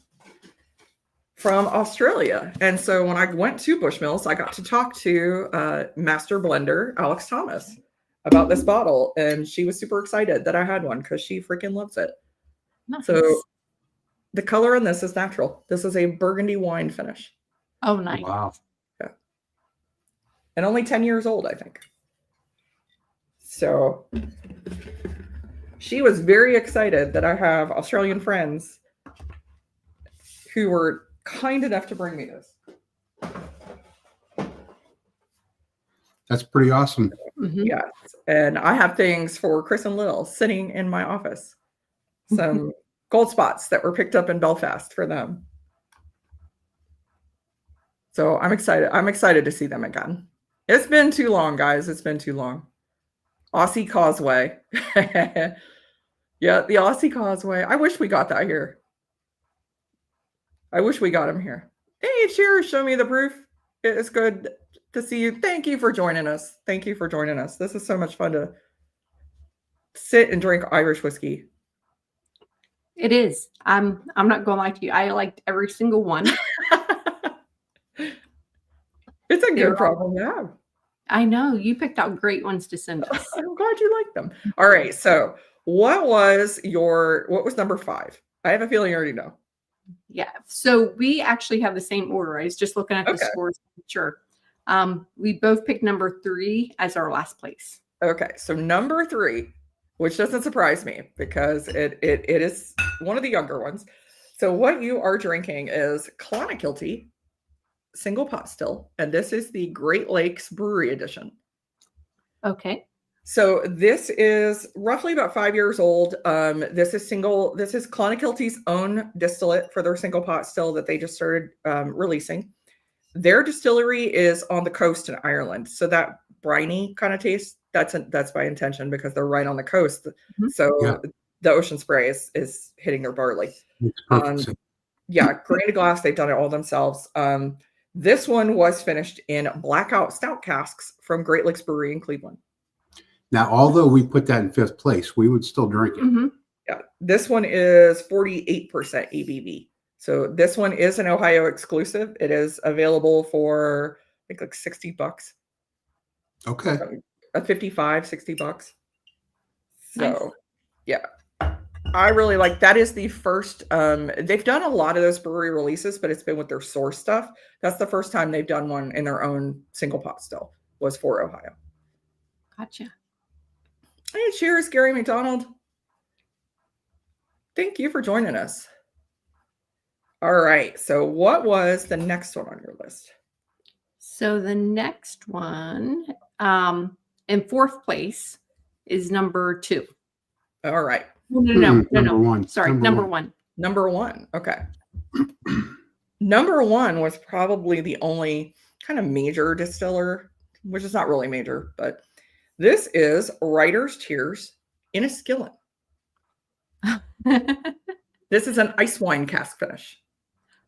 From Australia. And so when I went to Bushmills, I got to talk to master blender Alex Thomas about this bottle, and she was super excited that I had one because she freaking loves it. Nice. So the color in this is natural. This is a burgundy wine finish. Oh, nice. Wow. Yeah. And only 10 years old, I think. So she was very excited that I have Australian friends who were kind enough to bring me this. That's pretty awesome. Mm-hmm. Yes. And I have things for Chris and Lil sitting in my office. Some gold spots that were picked up in Belfast for them. So I'm excited. I'm excited to see them again. It's been too long, guys. It's been too long. Aussie Causeway. Yeah, the Aussie Causeway. I wish we got that here. I wish we got him here. Hey, cheers. Show me the proof. It's good to see you. Thank you for joining us. Thank you for joining us. This is so much fun to sit and drink Irish whiskey. It is. I'm not going to lie to you. I liked every single one. It's a good problem to have. I know. You picked out great ones to send us. I'm glad you like them. All right. So what was number 5? I have a feeling you already know. Yeah. So we actually have the same order. I was just looking at the scores. Sure. We both picked number 3 as our last place. Okay. So number 3, which doesn't surprise me because it is one of the younger ones. So what you are drinking is Clonakilty single pot still, and this is the Great Lakes Brewery Edition. Okay. So this is roughly about 5 years old. This is Clonakilty's own distillate for their single pot still that they just started releasing. Their distillery is on the coast in Ireland. So that briny kind of taste, that's by intention because they're right on the coast. Mm-hmm. So the ocean spray is hitting their barley. Grain to glass, they've done it all themselves. This one was finished in blackout stout casks from Great Lakes Brewery in Cleveland. Now, although we put that in 5th place, we would still drink it. Mm-hmm. Yeah, this one is 48% ABV. So this one is an Ohio exclusive. It is available for, I think, like $60. Okay. $55-$60. So, nice. Yeah. I really like that. Is the first they've done a lot of those brewery releases, but it's been with their source stuff. That's the first time they've done one in their own single pot still was for Ohio. Gotcha. Hey, cheers, Gary McDonald. Thank you for joining us. All right. So what was the next one on your list? So the next one in 4th place is number 2. All right. No. Number 1. Sorry, number one. Number 1. Okay. Number 1 was probably the only kind of major distiller, which is not really major, but this is Writer's Tears in a skillet. This is an ice wine cask finish.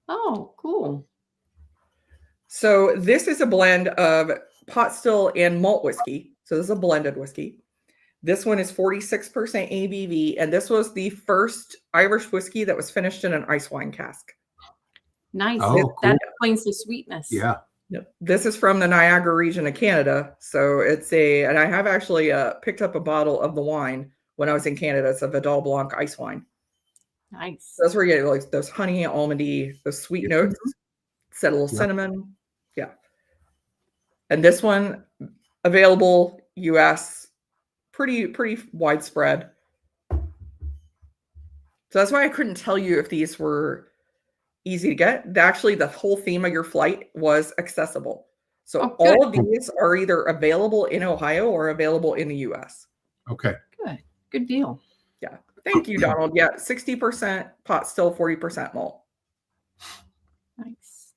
Oh, cool. So this is a blend of pot still and malt whiskey. So this is a blended whiskey. This one is 46% ABV, and this was the first Irish whiskey that was finished in an ice wine cask. Nice. Oh, That cool. explains the sweetness. Yeah. Yep. This is from the Niagara region of Canada. So and I have actually picked up a bottle of the wine when I was in Canada. It's a Vidal Blanc ice wine. Nice. So that's where you get like those honey, almondy, those sweet notes, set a little cinnamon. Yeah. And this one available US, pretty widespread. So that's why I couldn't tell you if these were easy to get. Actually, the whole theme of your flight was accessible. So all of these are either available in Ohio or available in the US. Okay. Good deal. Yeah. Thank you, Donald. Yeah. 60% pot still, 40% malt. Nice.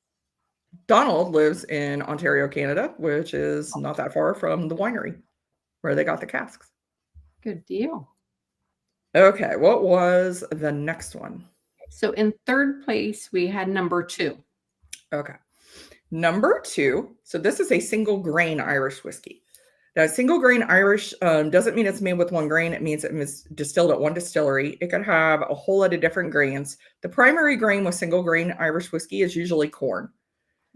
Donald lives in Ontario, Canada, which is not that far from the winery where they got the casks. Good deal. Okay. What was the next one? So in third place, we had number 2. Okay. Number 2. So this is a single grain Irish whiskey. Now, single grain Irish doesn't mean it's made with one grain. It means it was distilled at one distillery. It could have a whole lot of different grains. The primary grain with single grain Irish whiskey is usually corn.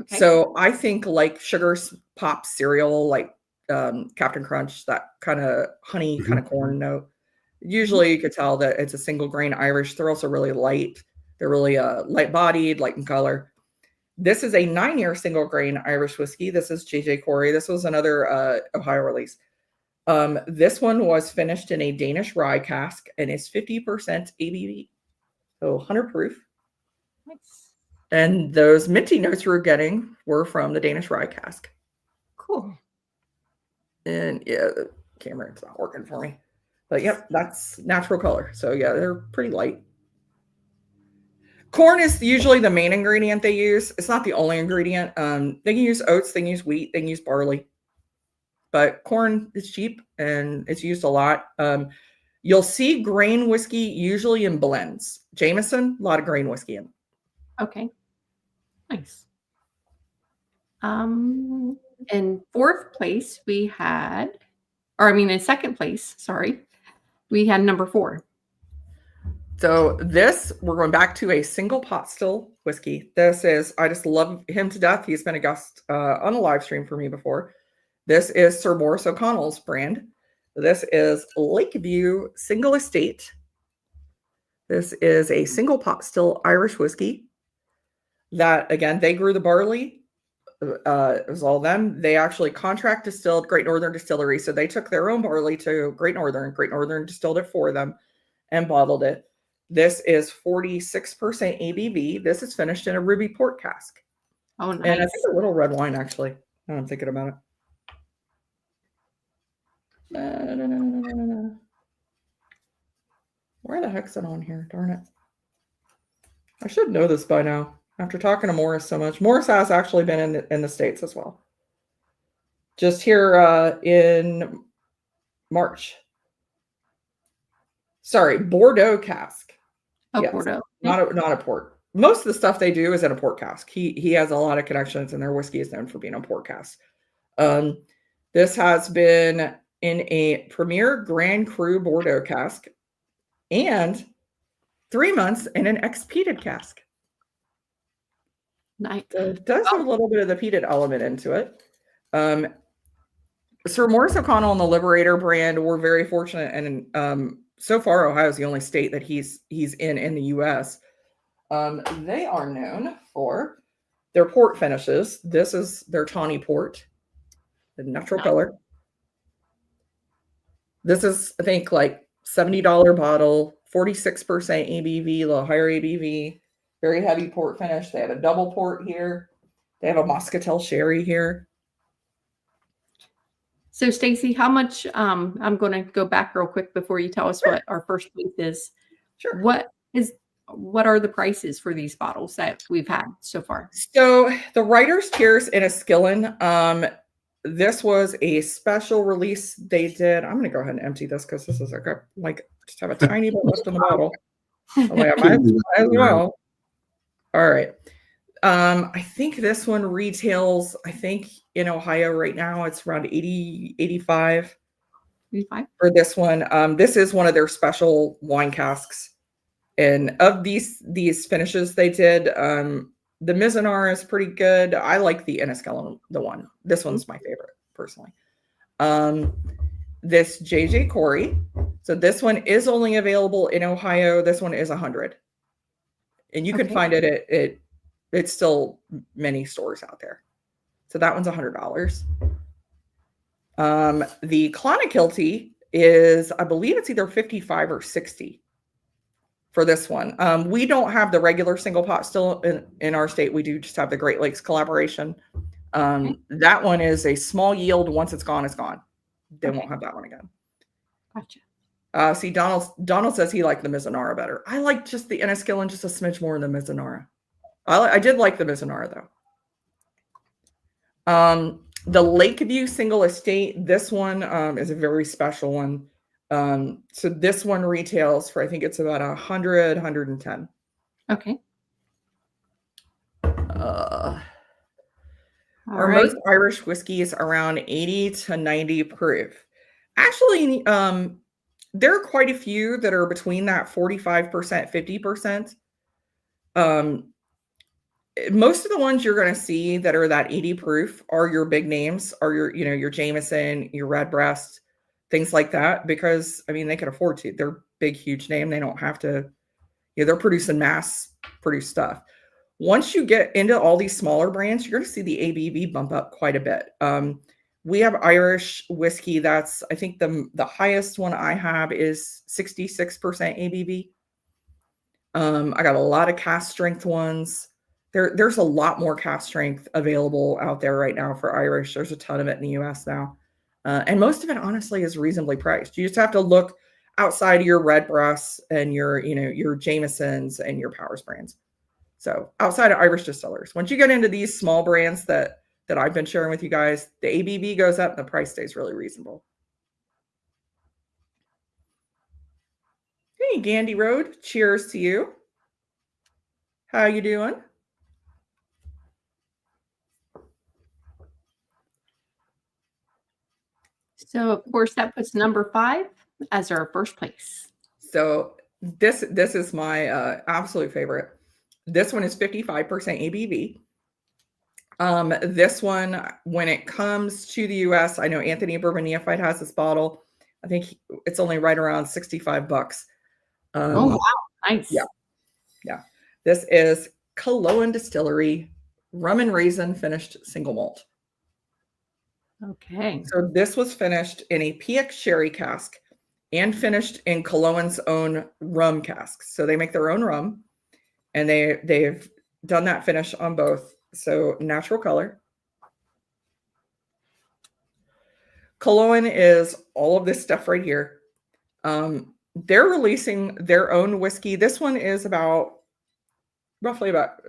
Okay. So I think like sugar pop cereal, like Captain Crunch, that kind of honey kind of corn note. Usually you could tell that it's a single grain Irish. They're also really light. They're really light bodied, light in color. This is a 9-year single grain Irish whiskey. This is J.J. Corey. This was another Ohio release. This one was finished in a Danish rye cask and is 50% ABV. So 100 proof. Nice. And those minty notes we were getting were from the Danish rye cask. Cool. And yeah, the camera, it's not working for me. But yep, that's natural color. So yeah, they're pretty light. Corn is usually the main ingredient they use. It's not the only ingredient. They can use oats, they can use wheat, they can use barley. But corn is cheap and it's used a lot. You'll see grain whiskey usually in blends. Jameson, a lot of grain whiskey in. Okay. Nice. In fourth place, we had, in second place, sorry, we had number 4. So this, we're going back to a single pot still whiskey. This is, I just love him to death. He's been a guest on a live stream for me before. This is Sir Maurice O'Connell's brand. This is Lakeview Single Estate. This is a single pot still Irish whiskey that, again, they grew the barley. It was all them. They actually contract distilled Great Northern Distillery. So they took their own barley to Great Northern. Great Northern distilled it for them and bottled it. This is 46% ABV. This is finished in a ruby port cask. Oh, nice. And I think a little red wine, actually. Now I'm thinking about it. Where the heck's it on here? Darn it. I should know this by now. After talking to Morris so much. Morris has actually been in the States as well. Just here in March. Sorry, Bordeaux cask. Oh, yes. Bordeaux. Not a port. Most of the stuff they do is in a port cask. He has a lot of connections, and their whiskey is known for being a port cask. This has been in a Premier Grand Cru Bordeaux cask and 3 months in an ex-peated cask. Nice. So it does have a little bit of the peated element into it. Sir Maurice O'Connell and the Liberator brand were very fortunate, and so far Ohio is the only state that he's in the U.S. They are known for their port finishes. This is their tawny port, the natural color. This is, I think, like $70 bottle, 46% ABV, a little higher ABV, very heavy port finish. They have a double port here. They have a Muscatel sherry here. So, Stacy, how much? I'm going to go back real quick before you tell us what our first place is. Sure. What is what are the prices for these bottles that we've had so far? So the Writer's Tears in a Skillen, this was a special release they did. I'm going to go ahead and empty this because this is like just have a tiny bit left in the bottle. I'm like, I might as well. All right. I think this one retails, I think in Ohio right now, it's around 80, 85 for this one. This is one of their special wine casks. And of these finishes they did, the Mizunara is pretty good. I like the Enniskillen, the one. This one's my favorite, personally. This JJ Corey. So this one is only available in Ohio. This one is 100. And you can find it it's still many stores out there. So that one's $100. The Clonakilty is, I believe it's either 55 or 60 for this one. We don't have the regular single pot still in our state. We do just have the Great Lakes collaboration. That one is a small yield. Once it's gone, it's gone. They won't have that one again. Gotcha. See, Donald says he liked the Mizunara better. I like just the Enniskillen just a smidge more than the Mizunara. I did like the Mizunara though. The Lakeview Single Estate, this one is a very special one. So this one retails for, I think it's about 100, 110. Okay. Most Irish whiskeys around 80 to 90 proof. Actually, there are quite a few that are between that 45%, 50%. Most of the ones you're going to see that are that 80 proof are your big names, are your Jameson, your Redbreast, things like that, because I mean, they can afford to. They're big, huge name. They don't have to, they're producing mass produced stuff. Once you get into all these smaller brands, you're going to see the ABV bump up quite a bit. We have Irish whiskey. That's, I think the highest one I have is 66% ABV. I got a lot of cask strength ones. There's a lot more cask strength available out there right now for Irish. There's a ton of it in the US now. And most of it, honestly, is reasonably priced. You just have to look outside of your Redbreasts and your Jamesons and your Powers brands. So outside of Irish distillers, once you get into these small brands that I've been sharing with you guys, the ABV goes up and the price stays really reasonable. Hey, Gandy Road, cheers to you. How you doing? So of course that puts number 5 as our first place. So this is my absolute favorite. This one is 55% ABV. This one, when it comes to the US, I know Anthony Bourbon Neophyte has this bottle. I think it's only right around $65. Oh wow, nice. Yeah. This is Culloden Distillery rum and raisin finished single malt. Okay. So this was finished in a PX sherry cask and finished in Culloden's own rum casks. So they make their own rum, and they've done that finish on both. So natural color. Culloden is all of this stuff right here. They're releasing their own whiskey. This one is roughly about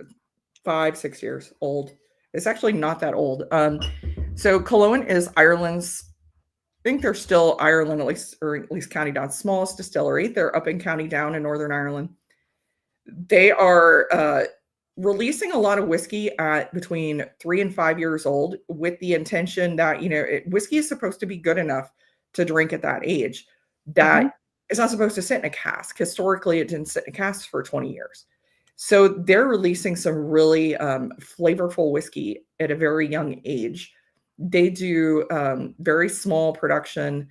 5-6 years old. It's actually not that old. So Culloden is Ireland's, I think they're still Ireland, or at least County Down's smallest distillery. They're up in County Down in Northern Ireland. They are releasing a lot of whiskey at between 3 and 5 years old, with the intention that, whiskey is supposed to be good enough to drink at that age. That it's not supposed to sit in a cask. Historically, it didn't sit in a cask for 20 years. So they're releasing some really flavorful whiskey at a very young age. They do very small production,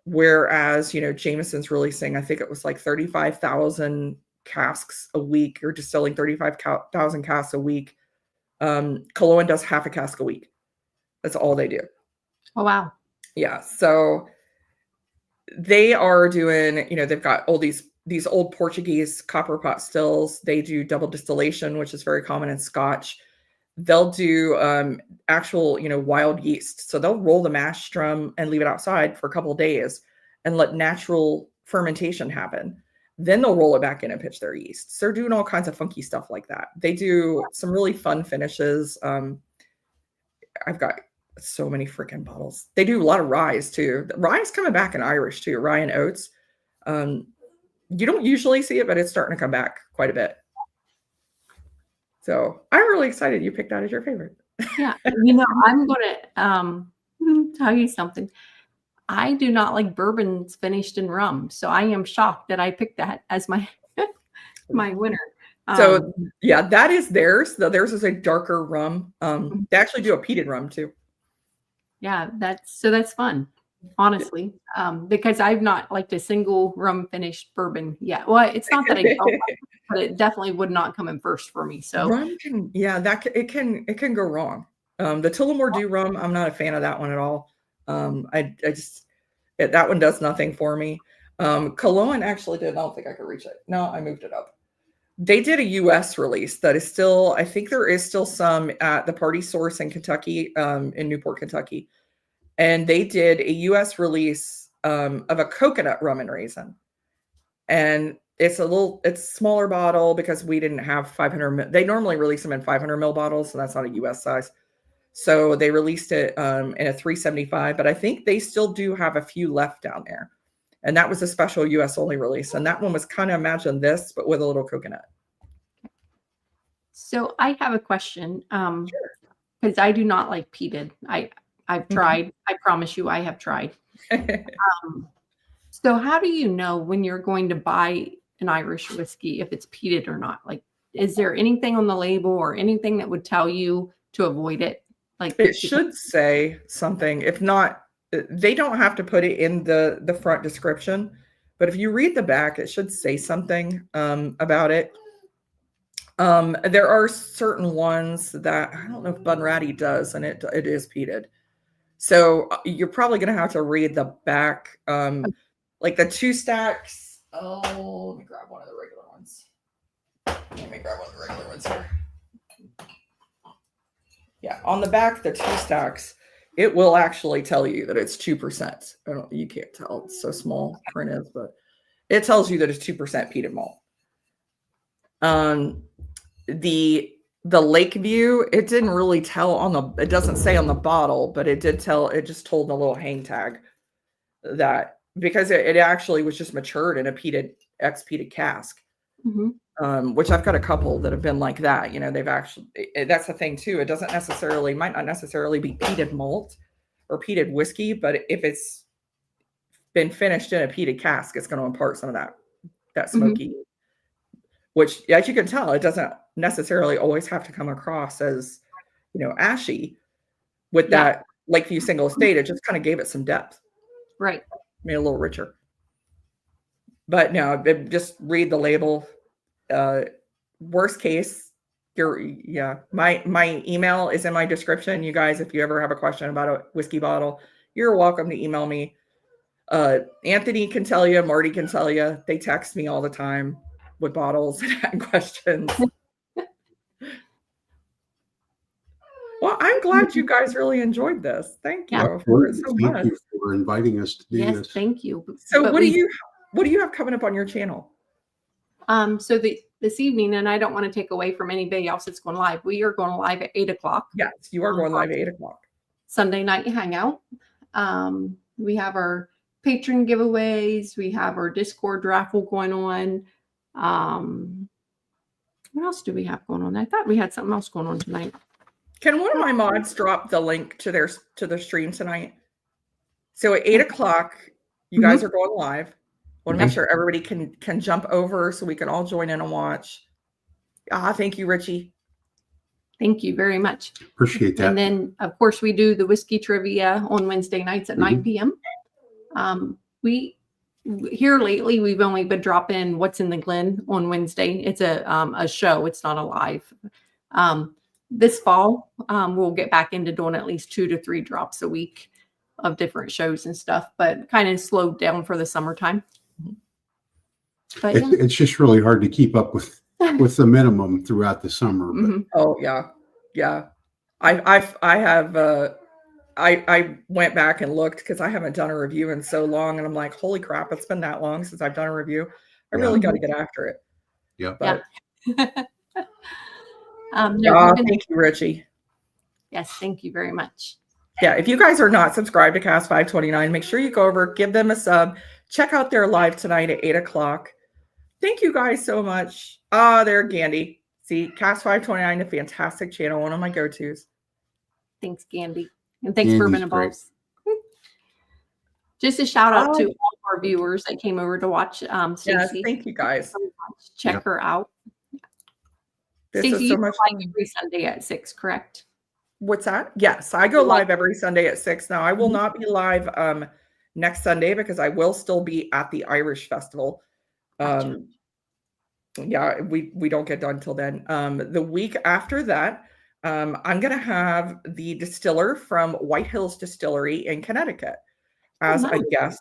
whereas, Jameson's releasing, I think it was like 35,000 casks a week, or distilling 35,000 casks a week. Culloden does half a cask a week. That's all they do. Oh, wow. Yeah. So they are doing, they've got all these old Portuguese copper pot stills. They do double distillation, which is very common in Scotch. They'll do actual, wild yeast. So they'll roll the mash drum and leave it outside for a couple of days and let natural fermentation happen. Then they'll roll it back in and pitch their yeast. So they're doing all kinds of funky stuff like that. They do some really fun finishes. I've got so many freaking bottles. They do a lot of ryes too. Rye's coming back in Irish too, rye and oats. You don't usually see it, but it's starting to come back quite a bit. So I'm really excited you picked that as your favorite. Yeah. I'm going to tell you something. I do not like bourbons finished in rum. So I am shocked that I picked that as my my winner. So yeah, that is theirs. Theirs is a darker rum. They actually do a peated rum too. Yeah, that's fun, honestly, because I've not liked a single rum finished bourbon yet. Well, it's not that I don't like it, but it definitely would not come in first for me. So rum can, it can go wrong. The Tullamore Dew rum, I'm not a fan of that one at all. That one does nothing for me. Cologne actually did. I don't think I could reach it. No, I moved it up. They did a US release that is still, I think there is still some at the Party Source in Kentucky, in Newport, Kentucky. And they did a US release of a coconut rum and raisin. And it's smaller bottle because we didn't have 500. They normally release them in 500 ml bottles, so that's not a US size. So they released it in a 375, but I think they still do have a few left down there. And that was a special US only release. And that one was kind of, imagine this, but with a little coconut. So I have a question. Because I do not like peated. I've tried. I promise you I have tried. So how do you know when you're going to buy an Irish whiskey, if it's peated or not? Like, is there anything on the label or anything that would tell you to avoid it? Like, it should say something. If not, they don't have to put it in the front description, but if you read the back, it should say something about it. There are certain ones that I don't know if Bunratty does, and it is peated. So you're probably going to have to read the back, like the 2 stacks. Oh, let me grab one of the regular ones. Here. Yeah, on the back, the 2 stacks, it will actually tell you that it's 2%. You can't tell; it's so small print is, but it tells you that it's 2% peated malt. The Lakeview, it didn't really tell it doesn't say on the bottle, but it did tell, it just told the little hang tag that because it actually was just matured in a ex-peated cask, which I've got a couple that have been like that. They've actually, that's the thing too. It might not necessarily be peated malt or peated whiskey, but if it's been finished in a peated cask, it's going to impart some of that smoky, which, as you can tell, it doesn't necessarily always have to come across as, ashy with that Lakeview single estate. It just kind of gave it some depth. Right. Made it a little richer. But no, just read the label. Worst case, my email is in my description. You guys, if you ever have a question about a whiskey bottle, you're welcome to email me. Anthony can tell you, Marty can tell you. They text me all the time with bottles and questions. Well, I'm glad you guys really enjoyed this. Thank you for inviting us to do this. Yes, thank you. So what do you have coming up on your channel? So this evening, and I don't want to take away from anybody else that's going live. We are going live at 8:00. Yes, you are going live at 8:00. Sunday night hangout. We have our patron giveaways. We have our Discord raffle going on. What else do we have going on? I thought we had something else going on tonight. Can one of my mods drop the link to the stream tonight? So at 8:00, you guys are going live. Want to make sure everybody can jump over so we can all join in and watch. Thank you, Richie. Thank you very much. Appreciate that. And then, of course, we do the whiskey trivia on Wednesday nights at 9 p.m. Here lately, we've only been dropping What's in the Glen on Wednesday. It's a show. It's not a live. This fall, we'll get back into doing at least 2 to 3 drops a week of different shows and stuff, but kind of slowed down for the summertime. But it's just really hard to keep up with the minimum throughout the summer. But. Oh yeah. I went back and looked because I haven't done a review in so long, and I'm like, holy crap, it's been that long since I've done a review. I really got to get after it. Yeah. But No, thank you, Richie. yes, thank you very much. Yeah, if you guys are not subscribed to Cask 529, make sure you go over, give them a sub, check out their live tonight at 8 o'clock. Thank you guys so much. There, Gandhi. See, Cask 529, a fantastic channel, one of my go-tos. Thanks, Gandhi. And thanks, Gandhi's Bourbon and great. Balls. Just a shout out to all of our viewers that came over to watch Yes, Stacy. thank you guys. Check her out. This Stacy, is so you much go live fun. every Sunday at 6, correct? What's that? Yes, I go live every Sunday at 6. Now, I will not be live next Sunday because I will still be at the Irish Festival. Gotcha. Yeah, we don't get done till then. The week after that, I'm going to have the distiller from White Hills Distillery in Connecticut as a guest.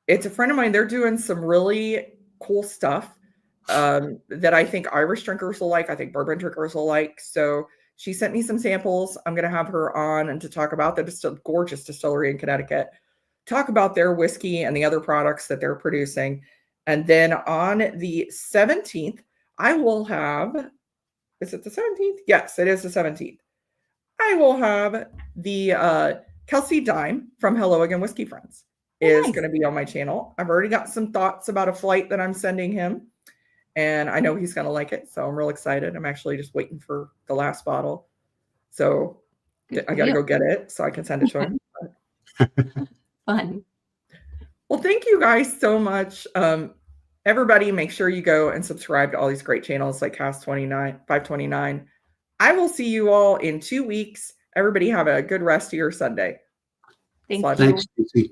It's a friend of mine. They're doing some really cool stuff that I think Irish drinkers will like. I think bourbon drinkers will like. So she sent me some samples. I'm going to have her on and to talk about the gorgeous distillery in Connecticut, talk about their whiskey and the other products that they're producing. And then on the 17th, I will have, is it the 17th? Yes, it is the 17th. I will have the Kelsey Dime from Hello Again Whiskey Friends is going to be on my channel. I've already got some thoughts about a flight that I'm sending him, and I know he's going to like it. So I'm real excited. I'm actually just waiting for the last bottle. So I got to go get it so I can send it to him. Fun. Well, thank you guys so much. Everybody, make sure you go and subscribe to all these great channels like Cask 529. I will see you all in 2 weeks. Everybody have a good rest of your Sunday. Thank you. Thanks, Stacey.